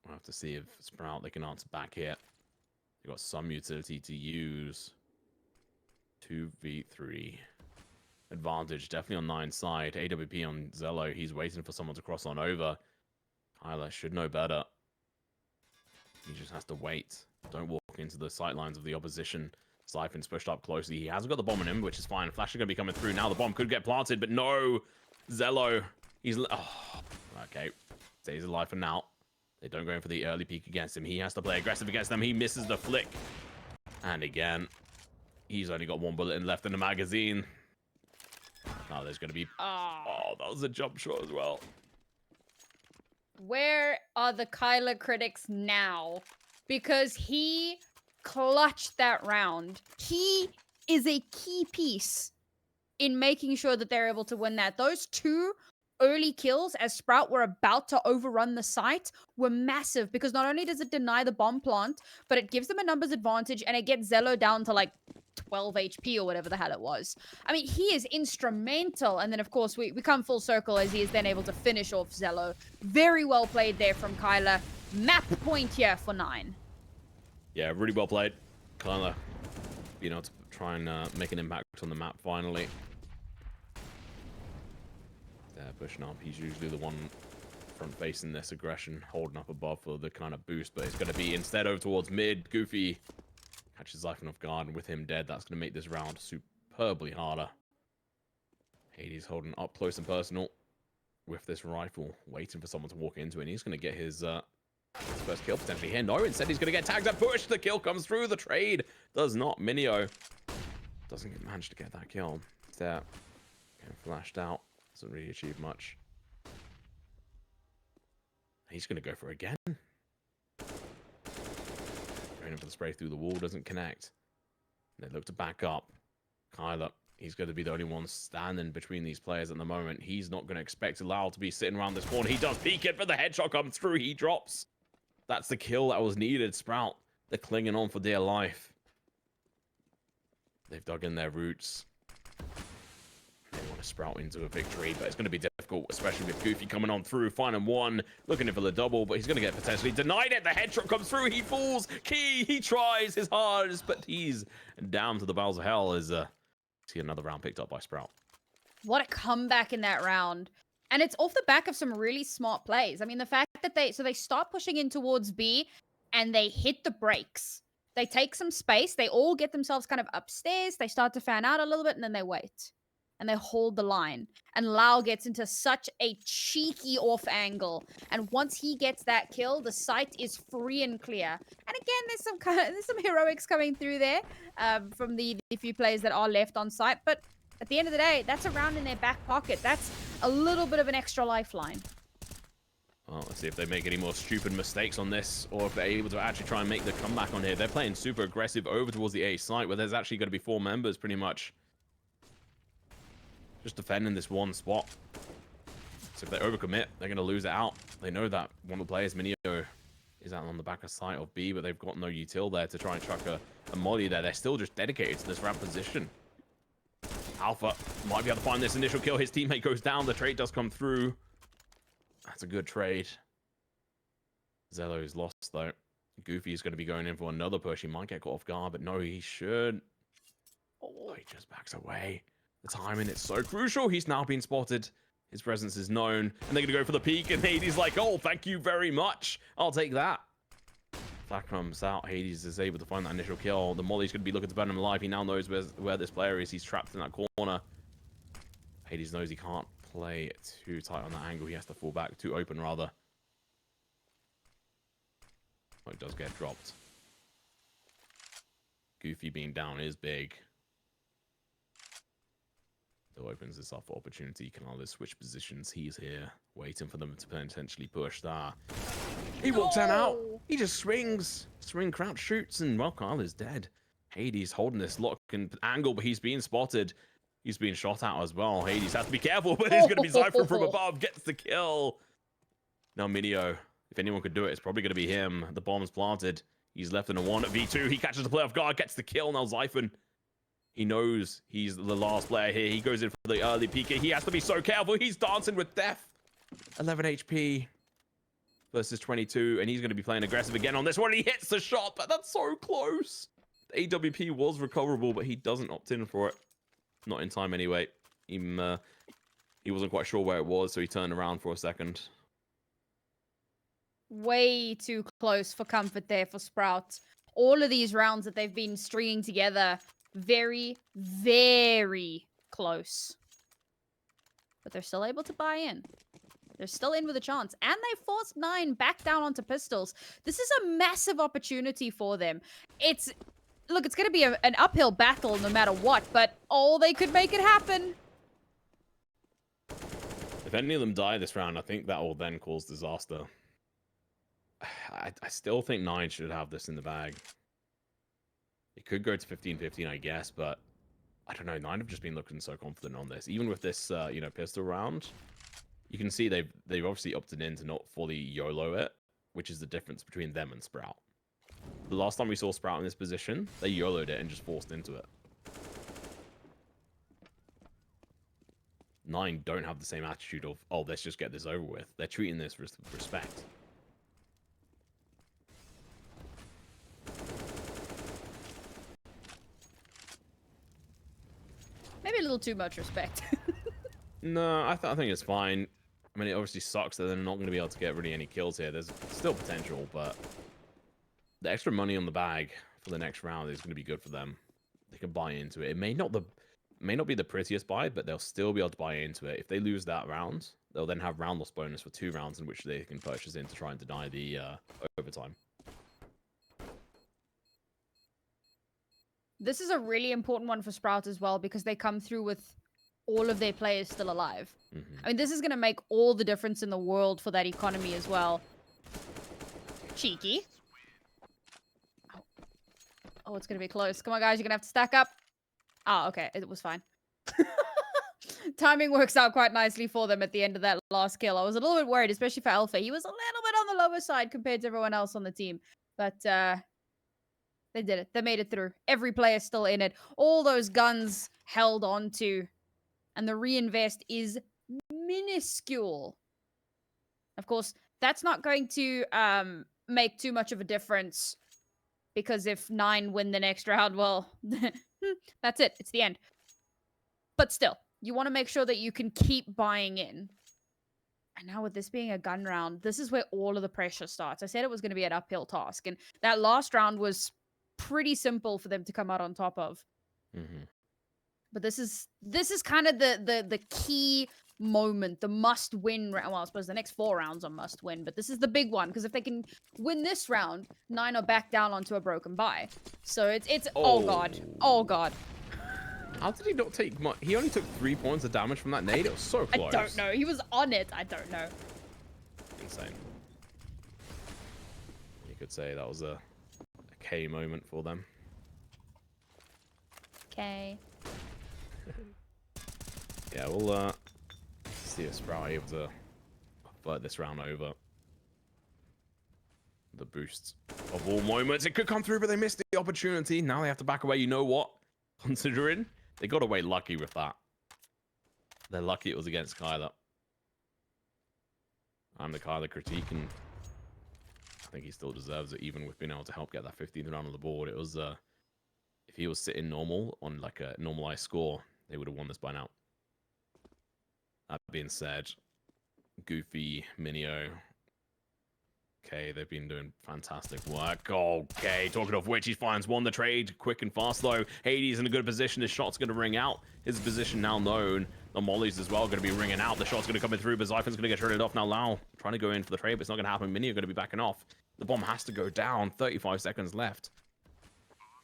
Speaker 2: we'll have to see if Sprout, they can answer back here. They've got some utility to use. 2v3. Advantage, definitely on 9 side. AWP on XELLOW, he's waiting for someone to cross on over. KEiiiii should know better. He just has to wait. Don't walk into the sightlines of the opposition. Zyphon's pushed up closely. He hasn't got the bomb on him, which is fine. Flash is going to be coming through. Now the bomb could get planted, but no. XELLOW, he's... Oh, okay. Stays alive for now. They don't go in for the early peek against him. He has to play aggressive against them. He misses the flick. And again, he's only got 1 bullet left in the magazine. Now there's going to be... Oh, that was a jump shot as well.
Speaker 1: Where are the KEiiiii critics now? Because he clutched that round. He is a key piece in making sure that they're able to win that. Those 2 early kills as Sprout were about to overrun the site were massive, because not only does it deny the bomb plant, but it gives them a numbers advantage, and it gets XELLOW down to like 12 HP or whatever the hell it was. I mean, he is instrumental. And then, of course, we come full circle as he is then able to finish off XELLOW. Very well played there from KEiiiii. Map point here for 9.
Speaker 2: Yeah, really well played. KEiiiii, you know, to try and make an impact on the map finally. They're pushing up. He's usually the one front facing this aggression, holding up above for the kind of boost, but it's going to be instead over towards mid. Goofy catches Zyphon off guard, and with him dead, that's going to make this round superbly harder. Hades holding up close and personal with this rifle, waiting for someone to walk into it, and he's going to get his first kill potentially here. No, instead he's going to get tagged and pushed. The kill comes through. The trade does not. Mynio doesn't manage to get that kill. There, getting flashed out. Doesn't really achieve much. He's going to go for it again. Going in for the spray through the wall. Doesn't connect. They look to back up. KEiiiii, he's going to be the only one standing between these players at the moment. He's not going to expect Lau to be sitting around this corner. He does peek it, but the headshot comes through. He drops. That's the kill that was needed. Sprout, they're clinging on for dear life. They've dug in their roots. They want to Sprout into a victory, but it's going to be difficult, especially with Goofy coming on through. Finding 1, looking in for the double, but he's going to get potentially denied it. The headshot comes through. He falls. KEiiiii, he tries his hardest, but he's down to the bowels of hell. As see another round picked up by Sprout.
Speaker 1: What a comeback in that round. And it's off the back of some really smart plays. I mean, the fact that they start pushing in towards B and they hit the brakes. They take some space. They all get themselves kind of upstairs. They start to fan out a little bit, and then they wait. And they hold the line. And Lau gets into such a cheeky off angle. And once he gets that kill, the site is free and clear. And again, there's some heroics coming through there from the few players that are left on site. But at the end of the day, that's a round in their back pocket. That's a little bit of an extra lifeline.
Speaker 2: Well, let's see if they make any more stupid mistakes on this, or if they're able to actually try and make the comeback on here. They're playing super aggressive over towards the A site, where there's actually going to be 4 members pretty much just defending this one spot. So if they overcommit, they're going to lose it out. They know that one of the players, Mynio, is out on the back of site of B, but they've got no util there to try and chuck a molly there. They're still just dedicated to this ramp position. Alpha might be able to find this initial kill. His teammate goes down. The trade does come through. That's a good trade. XELLOW is lost, though. Goofy is going to be going in for another push. He might get caught off guard, but no, he should. Oh, he just backs away. The timing, it's so crucial. He's now been spotted. His presence is known. And they're going to go for the peek. And Hades like, oh, thank you very much. I'll take that. Flag comes out. Hades is able to find that initial kill. The Molly's going to be looking to burn him alive. He now knows where this player is. He's trapped in that corner. Hades knows he can't play too tight on that angle. He has to fall back, too open rather. Oh, it does get dropped. Goofy being down is big. Still opens this up for opportunity. Can all switch positions? He's here, waiting for them to potentially push that. He walks out. He just swings. Swing, crouch, shoots, and well, Kyle is dead. Hades holding this lock and angle, but he's being spotted. He's being shot at as well. Hades has to be careful, but he's going to be Zyphon from above. Gets the kill. Now mynio. If anyone could do it, it's probably going to be him. The bomb's planted. He's left in a 1v2. He catches the player off guard, gets the kill. Now Zyphon. He knows he's the last player here. He goes in for the early peek. He has to be so careful. He's dancing with death. 11 HP versus 22. And he's going to be playing aggressive again on this one. He hits the shot, but that's so close. The AWP was recoverable, but he doesn't opt in for it. Not in time anyway. He wasn't quite sure where it was, so he turned around for a second.
Speaker 1: Way too close for comfort there for Sprout. All of these rounds that they've been stringing together, very, very close. But they're still able to buy in. They're still in with a chance. And they forced 9 back down onto pistols. This is a massive opportunity for them. Look, it's going to be an uphill battle no matter what, but they could make it happen.
Speaker 2: If any of them die this round, I think that will then cause disaster. I still think 9 should have this in the bag. It could go to 15-15, I guess, but I don't know. 9 have just been looking so confident on this. Even with this, pistol round, you can see they've obviously opted in to not fully YOLO it, which is the difference between them and Sprout. The last time we saw Sprout in this position, they YOLO'd it and just forced into it. 9 don't have the same attitude of, oh, let's just get this over with. They're treating this with respect.
Speaker 1: Maybe a little too much respect.
Speaker 2: No, I think it's fine. I mean, it obviously sucks that they're not going to be able to get really any kills here. There's still potential, but the extra money on the bag for the next round is going to be good for them. They can buy into it. It may not be the prettiest buy, but they'll still be able to buy into it. If they lose that round, they'll then have round loss bonus for 2 rounds in which they can purchase in to try and deny the overtime.
Speaker 1: This is a really important one for Sprout as well because they come through with all of their players still alive. I mean, this is going to make all the difference in the world for that economy as well. Cheeky. Oh, it's going to be close. Come on, guys. You're going to have to stack up. Oh, okay. It was fine. Timing works out quite nicely for them at the end of that last kill. I was a little bit worried, especially for Alpha. He was a little bit on the lower side compared to everyone else on the team. But they did it. They made it through. Every player still in it. All those guns held on to. And the reinvest is minuscule. Of course, that's not going to make too much of a difference. Because if 9 win the next round, well, that's it. It's the end. But still, you want to make sure that you can keep buying in. And now with this being a gun round, this is where all of the pressure starts. I said it was going to be an uphill task. And that last round was pretty simple for them to come out on top of. But this is kind of the key moment, the must-win round. Well, I suppose the next 4 rounds are must-win, but this is the big one because if they can win this round, 9 are back down onto a broken buy. So it's oh god.
Speaker 2: How did he not take much? He only took 3 points of damage from that nade. It was so close.
Speaker 1: I don't know. He was on it. I don't know.
Speaker 2: Insane. You could say that was a K moment for them.
Speaker 1: Okay.
Speaker 2: Yeah, we'll see if Sprout able to fight this round over. The boosts of all moments. It could come through, but they missed the opportunity. Now they have to back away. You know what? Considering they got away lucky with that. They're lucky it was against KEiiiii. I'm the KEiiiii critique, and I think he still deserves it, even with being able to help get that 15th round on the board. It was if he was sitting normal on like a normalized score, they would have won this by now. That being said, Goofy, Mynio, okay, they've been doing fantastic work. Okay, talking of which, he finds one. The trade quick and fast, though. KEiiii's in a good position. His shot's going to ring out. His position now known. The mollies as well going to be ringing out. The shot's going to come in through, but Zyphon's going to get traded off. Now Lau trying to go in for the trade, but it's not going to happen. Mynio going to be backing off. The bomb has to go down. 35 seconds left.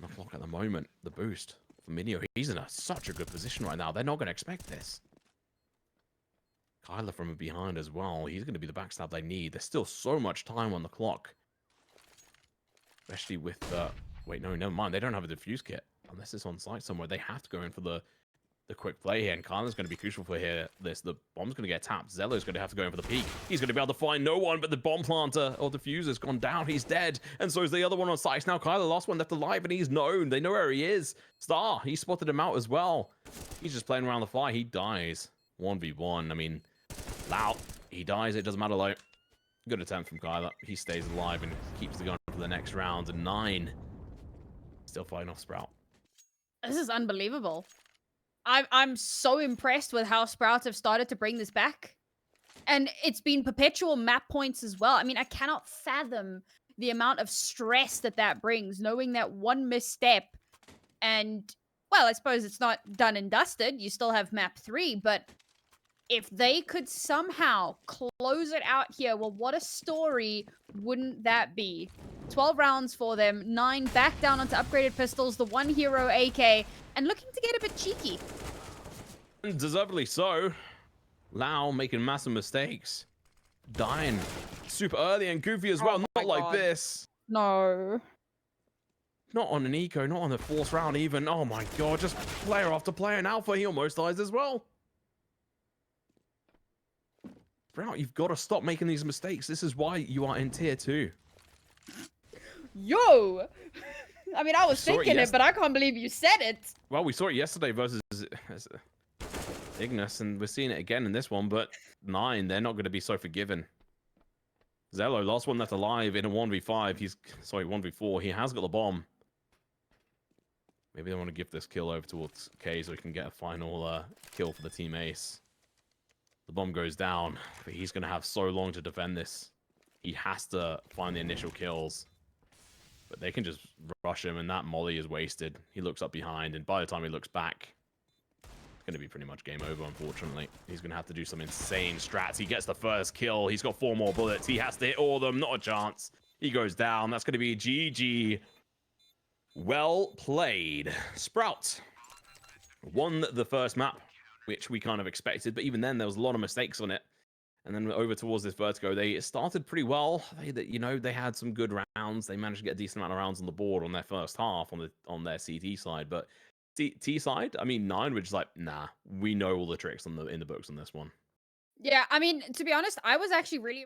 Speaker 2: On the clock at the moment. The boost for Mynio. He's in such a good position right now. They're not going to expect this. KEiiiii from behind as well. He's going to be the backstab they need. There's still so much time on the clock. Especially with the... Wait, no, never mind. They don't have a defuse kit. Unless it's on site somewhere. They have to go in for the quick play here. And KEiiii's going to be crucial for here. The bomb's going to get tapped. ZeLLO's going to have to go in for the peek. He's going to be able to find no one, but the bomb planter or diffuser's gone down. He's dead. And so is the other one on site. Now KEiiiiii, the last one left alive, and he's known. They know where he is. Staehr, he spotted him out as well. He's just playing around the fire. He dies. 1v1. I mean... Lau, he dies, it doesn't matter though. Good attempt from KEiiiiii. He stays alive and keeps the gun for the next round. And 9. Still fighting off Sprout.
Speaker 1: This is unbelievable. I'm so impressed with how Sprouts have started to bring this back. And it's been perpetual map points as well. I mean, I cannot fathom the amount of stress that brings, knowing that one misstep and, well, I suppose it's not done and dusted. You still have map 3, but if they could somehow close it out here, well, what a story wouldn't that be? 12 rounds for them, 9 back down onto upgraded pistols, the 1 hero AK, and looking to get a bit cheeky.
Speaker 2: And deservedly so. Lau making massive mistakes. Dying super early, and Goofy as well. Not like this.
Speaker 1: No.
Speaker 2: Not on an eco, not on the 4th round even. Oh my god, just player after player. And Alpha, he almost dies as well. Sprout, you've got to stop making these mistakes. This is why you are in tier 2.
Speaker 1: Yo! I mean, I was thinking it, but I can't believe you said it.
Speaker 2: Well, we saw it yesterday versus Ignis, and we're seeing it again in this one, but 9, they're not going to be so forgiven. ZeLLO, last one left alive in a 1v5. Sorry, 1v4. He has got the bomb. Maybe they want to give this kill over towards K so he can get a final kill for the team ace. The bomb goes down, but he's going to have so long to defend this. He has to find the initial kills. But they can just rush him, and that molly is wasted. He looks up behind, and by the time he looks back, it's going to be pretty much game over, unfortunately. He's going to have to do some insane strats. He gets the first kill. He's got 4 more bullets. He has to hit all of them. Not a chance. He goes down. That's going to be GG. Well played. Sprout won the first map, which we kind of expected, but even then there was a lot of mistakes on it. And then over towards this Vertigo, they started pretty well. They had some good rounds. They managed to get a decent amount of rounds on the board on their first half on their CT side. But T side, I mean, 9 were just like, nah, we know all the tricks in the books on this one.
Speaker 1: Yeah, I mean, to be honest, I was actually really...